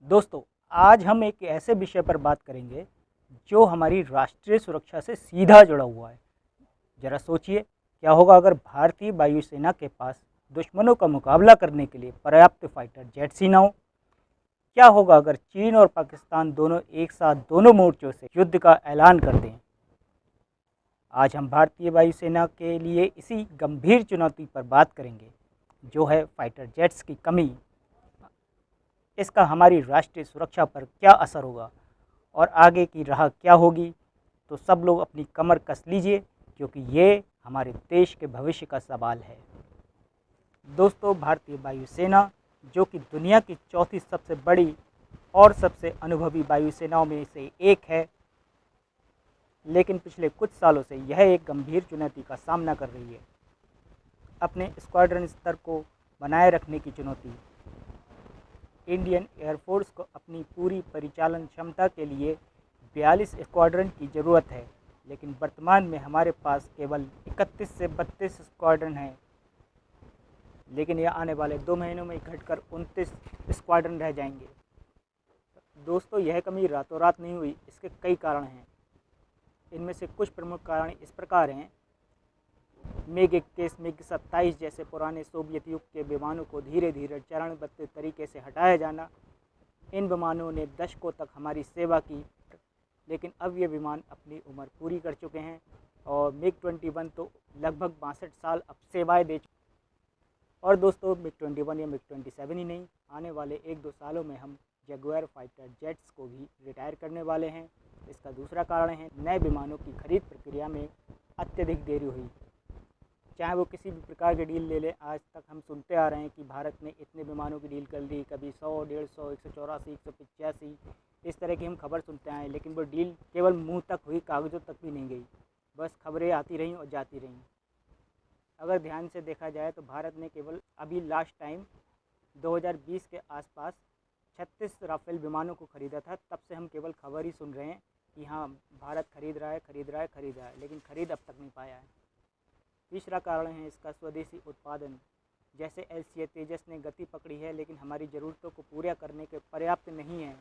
दोस्तों, आज हम एक ऐसे विषय पर बात करेंगे जो हमारी राष्ट्रीय सुरक्षा से सीधा जुड़ा हुआ है। ज़रा सोचिए, क्या होगा अगर भारतीय वायुसेना के पास दुश्मनों का मुकाबला करने के लिए पर्याप्त फाइटर जेट्स ही ना हो? क्या होगा अगर चीन और पाकिस्तान दोनों एक साथ दोनों मोर्चों से युद्ध का ऐलान कर दें? आज हम भारतीय वायुसेना के लिए इसी गंभीर चुनौती पर बात करेंगे, जो है फाइटर जेट्स की कमी। इसका हमारी राष्ट्रीय सुरक्षा पर क्या असर होगा और आगे की राह क्या होगी? तो सब लोग अपनी कमर कस लीजिए, क्योंकि ये हमारे देश के भविष्य का सवाल है। दोस्तों, भारतीय वायुसेना, जो कि दुनिया की चौथी सबसे बड़ी और सबसे अनुभवी वायुसेनाओं में से एक है, लेकिन पिछले कुछ सालों से यह एक गंभीर चुनौती का सामना कर रही है। अपने स्क्वाड्रन स्तर को बनाए रखने की चुनौती। इंडियन एयरफोर्स को अपनी पूरी परिचालन क्षमता के लिए 42 स्क्वाड्रन की ज़रूरत है, लेकिन वर्तमान में हमारे पास केवल 31 से 32 स्क्वाड्रन हैं। लेकिन यह आने वाले 2 महीनों में घटकर 29 स्क्वाड्रन रह जाएंगे। दोस्तों, यह कमी रातों रात नहीं हुई, इसके कई कारण हैं। इनमें से कुछ प्रमुख कारण इस प्रकार हैं। मिग 21, मिग 27 जैसे पुराने सोवियत युग के विमानों को धीरे धीरे चरणबद्ध तरीके से हटाया जाना। इन विमानों ने दशकों तक हमारी सेवा की, लेकिन अब ये विमान अपनी उम्र पूरी कर चुके हैं और मिग 21 तो लगभग 62 साल अब सेवाएं दे चुके। और दोस्तों, मिग 21 या मिग 27 ही नहीं, आने वाले 1-2 सालों में हम जगुआर फाइटर जेट्स को भी रिटायर करने वाले हैं। इसका दूसरा कारण है, नए विमानों की खरीद प्रक्रिया में अत्यधिक देरी हुई। चाहे वो किसी भी प्रकार की डील ले लें, आज तक हम सुनते आ रहे हैं कि भारत ने इतने विमानों की डील कर ली, कभी 100, 150, 184, 185, इस तरह की हम खबर सुनते आए, लेकिन वो डील केवल मुंह तक हुई, कागज़ों तक भी नहीं गई। बस खबरें आती रहीं और जाती रहीं। अगर ध्यान से देखा जाए तो भारत ने केवल अभी लास्ट टाइम 2020 के आसपास 36 राफेल विमानों को खरीदा था। तब से हम केवल खबर ही सुन रहे हैं कि हाँ, भारत खरीद रहा है, लेकिन खरीद अब तक नहीं पाया है। तीसरा कारण है इसका स्वदेशी उत्पादन। जैसे LCA तेजस ने गति पकड़ी है, लेकिन हमारी ज़रूरतों को पूरा करने के पर्याप्त नहीं है।